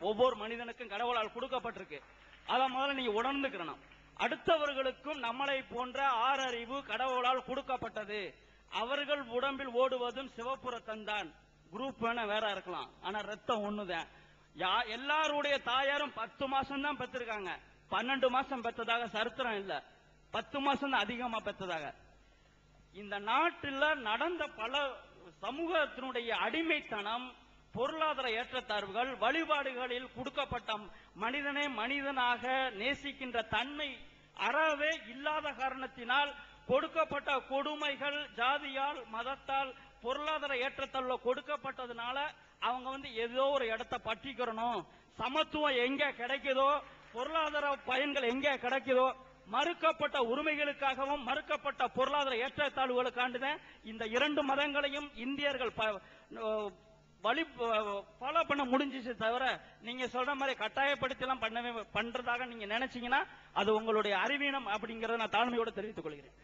ஒவ்வொரு மனிதனுக்கும் கடவுளால் கொடுக்கப்பட்டிருக்கு. அதை முதல்ல நீங்க உணர்ந்துக்கணும். அடுத்தவர்களுக்கும் நம்மளை போன்ற ஆறறிவு கடவுளால் கொடுக்கப்பட்டது. அவர்கள் உடம்பில் ஓடுவதும் சிவப்பு ரத்தம் தான். குரூப் வேணா வேற இருக்கலாம், ஆனா ரத்தம் ஒண்ணுதான். எல்லாருடைய தாயாரும் 10 மாசம் தான் பெற்றிருக்காங்க. 12 மாசம் பெற்றதாக சரித்திரம் இல்ல. 10 மாசம் தான் அதிகமா பெற்றதாக. இந்த நாட்டில் நடந்த பல சமூகத்தினுடைய அடிமைத்தனம், பொருளாதார ஏற்றத்தாழ்வுகள், வழிபாடுகளில் கொடுக்கப்பட்ட மனிதனை மனிதனாக நேசிக்கின்ற தன்மை அறவே இல்லாத காரணத்தினால் கொடுக்கப்பட்ட கொடுமைகள், ஜாதியால், மதத்தால், பொருளாதார ஏற்றத்தாழ்வு கொடுக்கப்பட்டதுனால அவங்க ஏதோ ஒரு இடத்தை பற்றிக்கிறணும், சமத்துவம் எங்க கிடைக்குதோ, பொருளாதார பயன்கள் எங்க கிடைக்குதோ, மறுக்கப்பட்ட உரிமைகளுக்காகவும் மறுக்கப்பட்ட பொருளாதார ஏற்றத்தாழ்வுகளுக்காண்டுதான் இந்த இரண்டு மதங்களையும் இந்தியர்கள் ஃபாலோ பண்ண முடிஞ்சிச்சு. தவிர நீங்க சொல்ற மாதிரி கட்டாயப்படுத்தி எல்லாம் பண்றதாக நீங்க நினைச்சீங்கன்னா அது உங்களுடைய அறிவீனம் அப்படிங்கறத நான் தாழ்மையோட தெரிவித்துக் கொள்கிறேன்.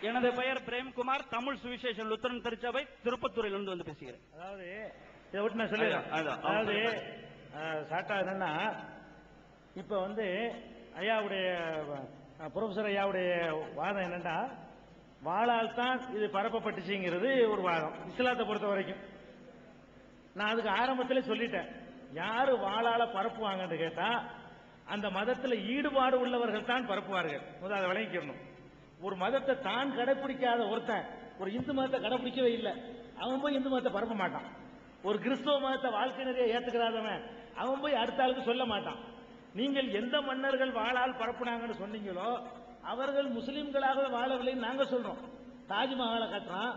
எனது பெயர் பிரேம்குமார், தமிழ் சுவிசேஷன் லுத்தரன் திருச்சபை, திருப்பத்தூரிலிருந்து வந்து பேசுகிறேன். அதாவது இதை விட்டு நான் சொல்லிடுறேன். அதாவது சாட்டா என்னன்னா, இப்ப ஐயாவுடைய புரொஃபசர் ஐயாவுடைய வாதம் என்னன்னா, வாளால் தான் இது பரப்பப்பட்டுச்சுங்கிறது ஒரு வாதம். இஸ்லாத்தை பொறுத்த வரைக்கும் நான் அதுக்கு ஆரம்பத்திலே சொல்லிட்டேன். யாரு வாளால பரப்புவாங்கன்னு கேட்டா அந்த மதத்தில் ஈடுபாடு உள்ளவர்கள் தான் பரப்புவார்கள். முதல் அதை விளங்கிக்கணும். ஒரு மதத்தை தான் கடைபிடிக்காத ஒருத்தன், ஒரு இந்து மதத்தை கடைபிடிக்கவே இல்லை, அவன் போய் இந்து மதத்தை பரப்ப மாட்டான். ஒரு கிறிஸ்தவ மதத்தை வாழ்க்கை நிறைய ஏத்துக்கிறாதவன் அவன் போய் அடுத்த ஆளுக்கு சொல்ல மாட்டான். நீங்கள் எந்த மன்னர்கள் வாளால் பரப்புனாங்கன்னு சொன்னீங்களோ அவர்கள் முஸ்லிம்களாக வாழவில்லைன்னு நாங்க சொல்றோம். தாஜ்மஹாலை கட்டுறான்,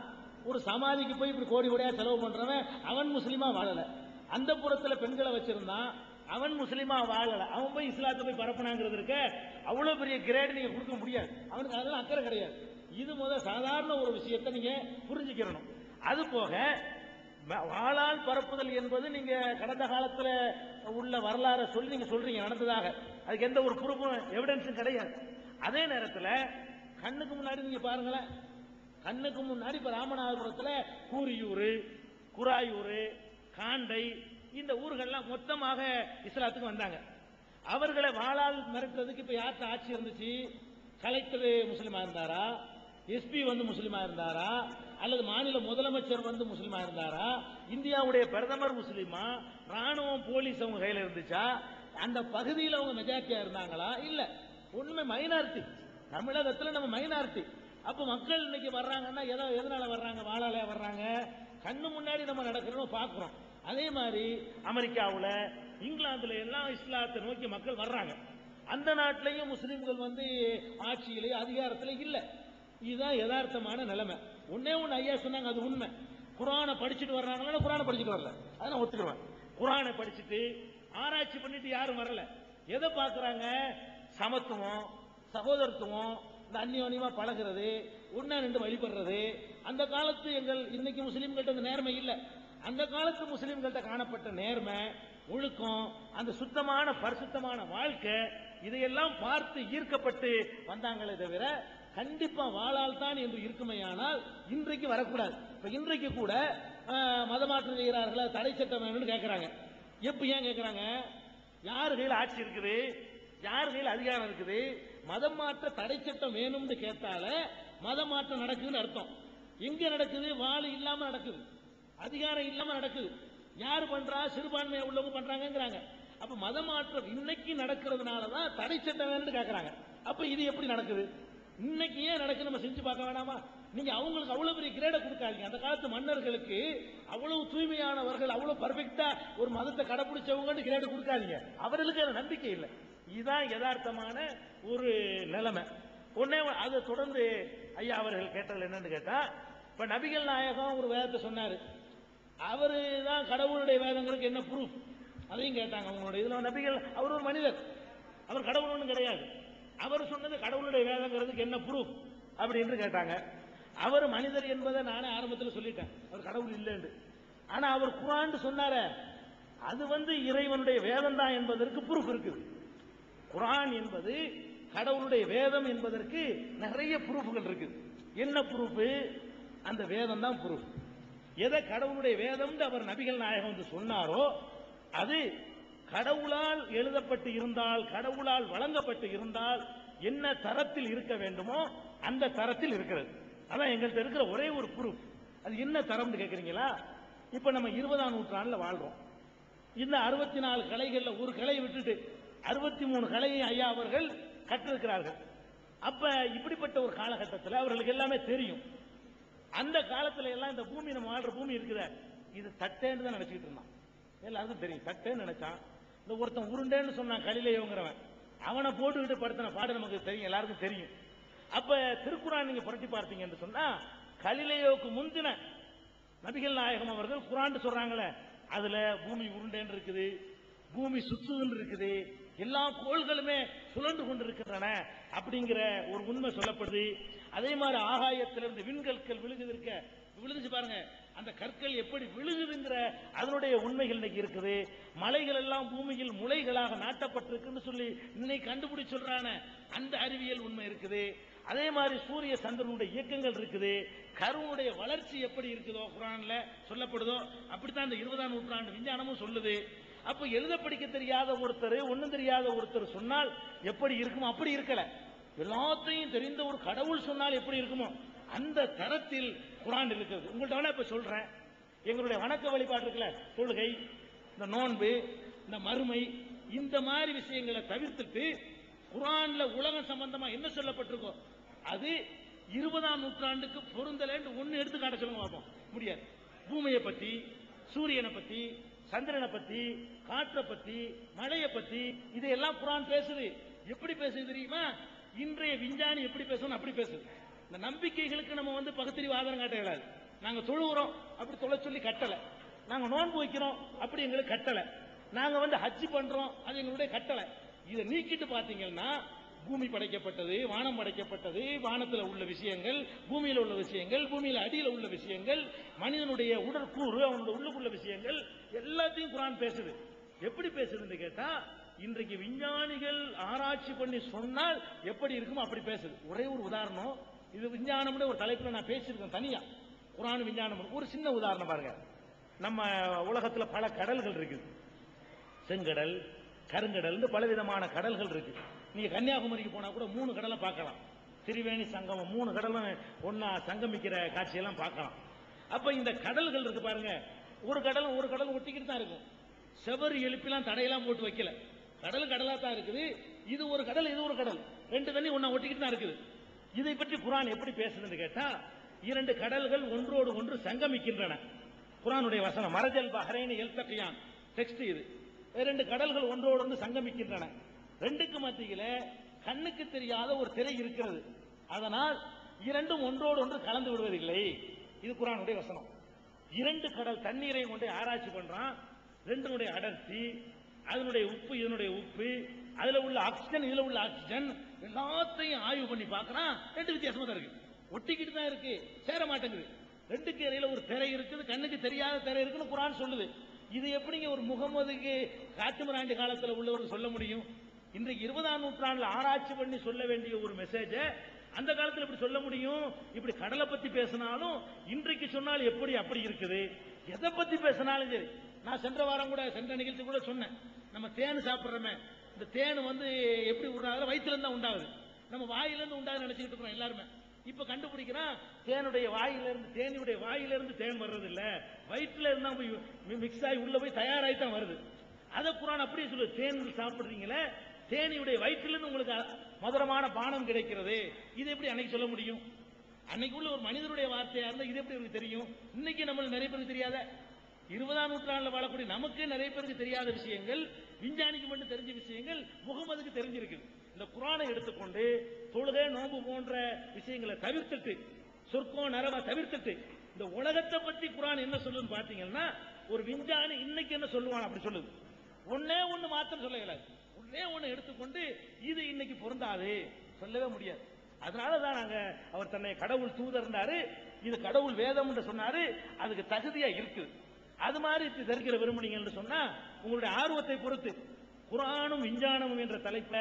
ஒரு சமாதிக்கு போய் இப்படி கோடி கோடியா செலவு பண்றவன் அவன் முஸ்லீமா வாழல. அந்த புறத்துல பெண்களை வச்சிருந்தான், அவன் முஸ்லீமா வாழல. அவன் போய் இஸ்லாத்தை போய் பரப்புனாங்கிறது இருக்க அவ்வளவு பெரிய கிரேட் நீங்க கொடுக்க முடியாது. அவனுக்கு அதெல்லாம் அக்கறை கிடையாது. இது சாதாரண ஒரு விஷயத்தை நீங்க புரிஞ்சுக்கிறணும். அது போக வாளால் பரப்புதல் என்பது நீங்க கடந்த காலத்துல உள்ள வரலாறு சொல்லி நீங்க சொல்றீங்க நடந்ததாக. அதுக்கு எந்த ஒரு ப்ரூஃபும் எவிடன்ஸும் கிடையாது. அதே நேரத்தில் கண்ணுக்கு முன்னாடி நீங்க பாருங்களேன், கண்ணுக்கு முன்னாடி இப்ப ராமநாதபுரத்தில் கூரியூர், குராயூர், காண்டை, இந்த ஊர்கள்லாம் மொத்தமாக இஸ்லாத்துக்கு வந்தாங்க. அவர்களை வாளால் மிரட்டுறதுக்கு இப்ப யார்கிட்ட ஆட்சி இருந்துச்சு? கலெக்டர் முஸ்லீமா இருந்தாரா, எஸ்பி முஸ்லீமா இருந்தாரா, அல்லது மாநில முதலமைச்சர் முஸ்லீமா இருந்தாரா, இந்தியாவுடைய பிரதமர் முஸ்லீமா, ராணுவம் போலீஸ் அவங்க கையில இருந்துச்சா, அந்த பகுதியில் அவங்க மெஜாரிட்டியா இருந்தாங்களா? இல்ல, ஒண்ணுமே மைனாரிட்டி. தமிழகத்தில் நம்ம மைனாரிட்டி. அப்ப மக்கள் இன்னைக்கு வர்றாங்கன்னா எதனால வர்றாங்க? வாழால வர்றாங்க. கண்ணு முன்னாடி நம்ம நடக்கிறோம் பார்க்கிறோம். அதே மாதிரி அமெரிக்காவில், இங்கிலாந்துல எல்லாம் இஸ்லாத்தை நோக்கி மக்கள் வர்றாங்க. அந்த நாட்டிலையும் முஸ்லிம்கள் ஆட்சியிலே அதிகாரத்திலே இல்ல. இதுதான் யதார்த்தமான நிலைமை. ஒன்னே ஒன்னு ஐயா சொன்னாங்க, அது உண்மை. குரானை படிச்சுட்டு வர்றாங்களா? குரானை படிச்சுட்டு வரல, அதை நான் ஒத்துக்குவேன். குரானை படிச்சுட்டு ஆராய்ச்சி பண்ணிட்டு யாரும் வரல. எதை பார்க்கறாங்க? சமத்துவம், சகோதரத்துவம், இந்த அந்நியோன்யமா பழகிறது, ஒன்னா நின்று வழிபடுறது. அந்த காலத்து இன்னைக்கு முஸ்லீம்கள்ட்ட அந்த நேர்மை இல்லை. அந்த காலத்து முஸ்லீம்கள்ட்ட காணப்பட்ட நேர்மை, ஒழுக்கம், அந்த சுத்தமான பரிசுத்தமான வாழ்க்கை, இதையெல்லாம் பார்த்து ஈர்க்கப்பட்டு வந்தாங்களே தவிர கண்டிப்பா வாழால் தான் என்று இருக்குமையானால் இன்றைக்கு வரக்கூடாது. இப்ப இன்றைக்கு கூட மதமாற்றம் செய்கிறார்களா, தடை சட்டம் வேணும்னு கேட்கிறாங்க. எப்ப ஏன் கேட்கிறாங்க? யார் கையில் ஆட்சி இருக்குது, யார் கையில் அதிகாரம் இருக்குது? மதம் மாற்ற தடை சட்டம் வேணும்னு கேட்டால மதம் மாற்றம் நடக்குதுன்னு அர்த்தம். எங்க நடக்குது? வாழ இல்லாம நடக்குது, அதிகாரம் இல்லாம நடக்குது. யாரு பண்றா? சிறுபான்மையை உள்ளவங்க பண்றாங்கிறாங்க. அப்ப மதம் மாற்றம் இன்னைக்கு நடக்கிறதுனாலதான் தடை சட்டம் வேணும்னு கேட்கறாங்க. அப்ப இது எப்படி நடக்குது? இன்னைக்கு ஏன் நடக்குது? நம்ம செஞ்சு பார்க்க வேணாமா? நீங்க அவங்களுக்கு அவ்வளவு பெரிய கிரேட கொடுக்காதீங்க. அந்த காலத்து மன்னர்களுக்கு அவ்வளவு தூய்மையானவர்கள், அவ்வளவு பர்ஃபெக்டா ஒரு மதத்தை கடைபிடிச்சவங்க கிரேட கொடுக்காதீங்க. அவர்களுக்கு அந்த நம்பிக்கை இல்லை. இதுதான் யதார்த்தமான ஒரு நிலைமை. உடனே அதை தொடர்ந்து ஐயா அவர்கள் கேட்டது என்னன்னு கேட்டா, இப்ப நபிகள் நாயகம் ஒரு வேதத்தை சொன்னாரு, அவரு தான் கடவுளுடைய வேதங்களுக்கு என்ன ப்ரூஃப்? அதையும் கேட்டாங்க. அவங்களுடைய இதுல நபிகள், அவர் ஒரு மனிதர், அவர் கடவுள் ஒன்றும் கிடையாது. அவர் சொன்னது கடவுளுடைய வேதங்கிறதுக்கு என்ன ப்ரூஃப் அப்படின்னு கேட்டாங்க. அவர் மனிதர் என்பதை நானே ஆரம்பத்தில் சொல்லிட்டேன், அவர் கடவுள் இல்லைன்னு. ஆனா அவர் குர்ஆன் சொன்னார, அது இறைவனுடைய வேதம் தான் என்பதற்கு ப்ரூஃப் இருக்குது. குர்ஆன் என்பது கடவுளுடைய வேதம் என்பதற்கு நிறைய ப்ரூஃப்கள் இருக்குது. என்ன ப்ரூஃப்? அந்த வேதம் தான் ப்ரூஃப். எதை கடவுளுடைய வேதம் அவர் நபிகள் நாயகம் சொன்னாரோ அது கடவுளால் எழுதப்பட்டு இருந்தால், கடவுளால் வழங்கப்பட்டு இருந்தால் என்ன தரத்தில் இருக்க வேண்டுமோ அந்த தரத்தில் இருக்கிறது. அதான் எங்கள்கிட்ட இருக்கிற ஒரே ஒரு ப்ரூஃப். அது என்ன தரம்னு கேட்குறீங்களா? இப்ப நம்ம 20ஆம் நூற்றாண்டுல வாழ்றோம். இந்த 64 கலைகள்ல ஒரு கலையை விட்டுட்டு 63 கலையை ஐயா அவர்கள் கற்றிருக்கிறார்கள். அப்ப இப்படிப்பட்ட ஒரு காலகட்டத்தில் அவர்களுக்கு எல்லாமே தெரியும். அந்த காலத்துல எல்லாம் இந்த பூமி, நம்ம வாழ்ற பூமி இருக்குத, இது தட்டேன்னு தான் நினைச்சிட்டு இருந்தான். எல்லாருக்கும் தெரியும் தட்டேன்னு நினைச்சான். இந்த ஒருத்தன் உருண்டேன்னு சொன்னான் கலிலேயோங்கிறவன், அவனை போட்டுக்கிட்டு படுத்தின பாடு நமக்கு தெரியும், எல்லாருக்கும் தெரியும். அப்ப திருக்குறான் நீங்க புரட்டி பார்த்தீங்கன்னு சொன்னா, கலிலேயோவுக்கு முந்தின நபிகள் நாயகம் அவர்கள் குரான் சொல்றாங்களே, அதுல பூமி உருண்டேன்னு இருக்குது, பூமி சுத்துன்னு இருக்குது, எல்லா கோள்களுமே சுழன்று கொண்டிருக்கின்றன அப்படிங்கிற ஒரு உண்மை சொல்லப்படுது. அதே மாதிரி ஆகாயத்திலிருந்து விண்கற்கள் விழுந்துச்சு பாருங்க, அந்த கற்கள் எப்படி விழுகுதுங்கிற அதனுடைய உண்மைகள் இன்னைக்கு இருக்குது. மலைகள் எல்லாம் பூமியில் முளைகளாக நாட்டப்பட்டிருக்குன்னு சொல்லி இன்னைக்கு கண்டுபிடிச்சு சொல்றான அந்த அறிவியல் உண்மை இருக்குது. அதே மாதிரி சூரிய சந்திரனுடைய இயக்கங்கள் இருக்குது. கருவுடைய வளர்ச்சி எப்படி இருக்குதோ குரான்ல சொல்லப்படுதோ அப்படித்தான் இந்த 20ஆம் நூற்றாண்டு விஞ்ஞானமும் சொல்லுது. அப்ப எழுத படிக்க தெரியாத ஒருத்தர், ஒண்ணும் தெரியாத ஒருத்தர் சொன்னால் எப்படி இருக்குமோ அப்படி இருக்கல. எல்லாத்தையும் தெரிந்த ஒரு கடவுள் சொன்னால் எப்படி இருக்குமோ அந்த தரத்தில் குரான் இருக்கிறது. உங்கள்ட்ட இப்ப சொல்றேன், எங்களுடைய வணக்க வழிபாடு இருக்குல்ல, தொழுகை, இந்த நோன்பு, இந்த மறுமை, இந்த மாதிரி விஷயங்களை தவிர்த்துட்டு குரான்ல உலகம் சம்பந்தமா என்ன சொல்லப்பட்டிருக்கோ அது 20ஆம் நூற்றாண்டுக்கு பொருந்தலன்னு ஒன்னு எடுத்து காட்ட சொல்லுங்க பார்ப்போம். முடியாது. பூமியை பத்தி, சூரியனை பத்தி, சந்திரனை பத்தி, காற்றை பத்தி, மழையை பத்தி இதையெல்லாம் குரான் பேசுது. எப்படி பேசுது தெரியுமா? இன்றைய விஞ்ஞானி எப்படி பேசணும் அப்படி பேசுது. இந்த நம்பிக்கைகளுக்கு நம்ம பகுத்தறிவு ஆதாரம் காட்ட இயலாது. நாங்க தொழுகிறோம் அப்படி தொலை சொல்லி கட்டல, நாங்க நோன்பு வைக்கிறோம் அப்படி எங்களுக்கு கட்டல, நாங்க ஹஜ் பண்றோம் அது எங்களுடைய கட்டளை. இதை நீக்கிட்டு பாத்தீங்கன்னா பூமி படைக்கப்பட்டது, வானம் படைக்கப்பட்டது, வானத்தில் உள்ள விஷயங்கள், பூமியில் உள்ள விஷயங்கள், பூமியில் அடியில் உள்ள விஷயங்கள், மனிதனுடைய உடற்கூறு, அவனுடைய உள்ளுக்குள்ள விஷயங்கள் எல்லாத்தையும் குரான் பேசுது. எப்படி பேசுதுன்னு கேட்டா, இன்றைக்கு விஞ்ஞானிகள் ஆராய்ச்சி பண்ணி சொன்னால் எப்படி இருக்குமோ அப்படி பேசுது. ஒரே ஒரு உதாரணம், இது விஞ்ஞானம் ஒரு தலைப்புல நான் பேசியிருக்கேன் தனியா, குரான் விஞ்ஞானம். ஒரு சின்ன உதாரணம் பாருங்க. நம்ம உலகத்துல பல கடல்கள் இருக்குது, செங்கடல், கருங்கடல், பலவிதமான கடல்கள் இருக்கு. நீங்க கன்னியாகுமரிக்கு போனா கூட 3 கடலை பார்க்கலாம். திரிவேணி சங்கமம் 3 கடலும் ஒன்னா சங்கமிக்கிற காட்சியெல்லாம் பார்க்கலாம். அப்ப இந்த கடல்கள் இருக்கு பாருங்க, ஒரு கடல் ஒட்டிக்கிட்டு தான் இருக்கும். செவரு எழுப்பிலாம் தடையெல்லாம் போட்டு வைக்கல, கடல் கடலா தான் இருக்குது. இது ஒரு கடல், இது ஒரு கடல், 2 தண்ணி ஒன்னா ஒட்டிக்கிட்டு தான் இருக்குது. இதை பற்றி குரான் எப்படி பேசுதுன்னு கேட்டா, 2 கடல்கள் ஒன்றோடு ஒன்று சங்கமிக்கின்றன. குரானுடைய வசனம், மரஜல் பஹரைன் எல்தகியான் டெக்ஸ்ட் இது. 2 கடல்கள் ஒன்றோடு ஒன்று சங்கமிக்கின்றன. 2க்கு மத்தியில கண்ணுக்கு தெரியாத ஒரு திரை இருக்கிறது. அதனால் 2ம் ஒன்றோடு ஒன்று கலந்து விடுவதில்லை. இது குரானுடைய வசனம். 2 கடல் தண்ணீரை கொண்டு ஆராய்ச்சி பண்றான். 2னுடைய அடர்த்தி, அதனுடைய உப்பு, இதனுடைய உப்பு, அதுல உள்ள ஆக்சிஜன், இதுல உள்ள ஆக்சிஜன் எல்லாத்தையும் ஆய்வு பண்ணி பார்க்கறான். 2 வித்தியாசமா தான் இருக்கு, ஒட்டிக்கிட்டு தான் இருக்கு, சேர மாட்டேங்குது. 2க்கு இடையில ஒரு திரை இருக்குது, கண்ணுக்கு தெரியாத திரை இருக்குன்னு குரான் சொல்லுது. இது எப்படிங்க ஒரு முகமதுக்கு காட்டுமிராண்டி காலத்தில் உள்ளவர்கள் சொல்ல முடியும்? இன்றைக்கு 20ஆம் நூற்றாண்டுல ஆராய்ச்சி பண்ணி சொல்ல வேண்டிய ஒரு மெசேஜ் அந்த காலத்தில் இப்படி சொல்ல முடியும்? இப்படி கடலை பத்தி பேசினாலும் இன்றைக்கு சொன்னால் எப்படி அப்படி இருக்குது. எதை பத்தி பேசினாலும் சரி, நான் சென்ற வாரம் கூட, சென்ற நிகழ்ச்சி கூட சொன்னேன், நம்ம தேன் சாப்பிடுறோமே, இந்த தேன் எப்படி உண்டாகுது? வயிற்றுல இருந்து தான் உண்டாகுது, நம்ம வாயிலிருந்து உண்டாகுது நினைச்சுக்கிட்டு இருக்கிறோம் எல்லாருமே. இப்ப கண்டுபிடிக்கிறான், தேனுடைய வாயிலிருந்து, தேனியுடைய வாயிலிருந்து தேன் வர்றது இல்ல, வயிற்றுல இருந்தா மிக்ஸ் ஆகி உள்ள போய் தயாராகி தான் வருது. அதை குரான் அப்படியே சொல்லு, தேன் சாப்பிடுறீங்களே, தேனியுடைய வயிற்றிலிருந்து உங்களுக்கு மதுரமான பானம் கிடைக்கிறது. இது எப்படி அன்னைக்கு சொல்ல முடியும்? அன்னைக்கு உள்ள ஒரு மனிதனுடைய வார்த்தையா இருந்தா இது எப்படி உங்களுக்கு தெரியும்? இன்னைக்கு நம்மளுக்கு நிறைய பேருக்கு தெரியாத, 20ஆம் நூற்றாண்டுல வாழக்கூடிய நமக்கு நிறைய பேருக்கு தெரியாத விஷயங்கள், விஞ்ஞானிக்கு மட்டும் தெரிஞ்ச விஷயங்கள் முகமதுக்கு தெரிஞ்சிருக்குது. இந்த குரானை எடுத்துக்கொண்டு தொழுகை, நோன்பு போன்ற விஷயங்களை தவிர்த்துட்டு, சொர்க்கம் நரக தவிர்த்துட்டு, இந்த உலகத்தை பத்தி குரான் என்ன சொல்லுன்னு பாத்தீங்கன்னா, ஒரு விஞ்ஞானி இன்னைக்கு என்ன சொல்லுவான் அப்படி சொல்லுது. ஒன்னே ஒண்ணு மாத்திரம் சொல்ல இயலாது. ஒன்னே ஒண்ணு எடுத்துக்கொண்டு இது இன்னைக்கு பொருந்தாது சொல்லவே முடியாது. அதனாலதான் நாங்க, அவர் தன்னை கடவுள் தூதர் இருந்தாரு, இது கடவுள் வேதம் என்று சொன்னாரு, அதுக்கு தகுதியா இருக்குது. அது மாதிரி தெரிகிற விரும்புனீங்கன்னு சொன்னா உங்களுடைய ஆர்வத்தை பொறுத்து குரானும் விஞ்ஞானமும் என்ற தலைப்புல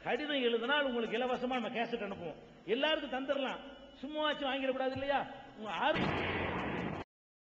கடிதம் எழுதினால் உங்களுக்கு இலவசமா நம்ம கேசட் அனுப்புவோம். எல்லாருக்கும் தந்துடலாம், சும்மாச்சும் வாங்கிடக்கூடாது இல்லையா? உங்க ஆர்வம்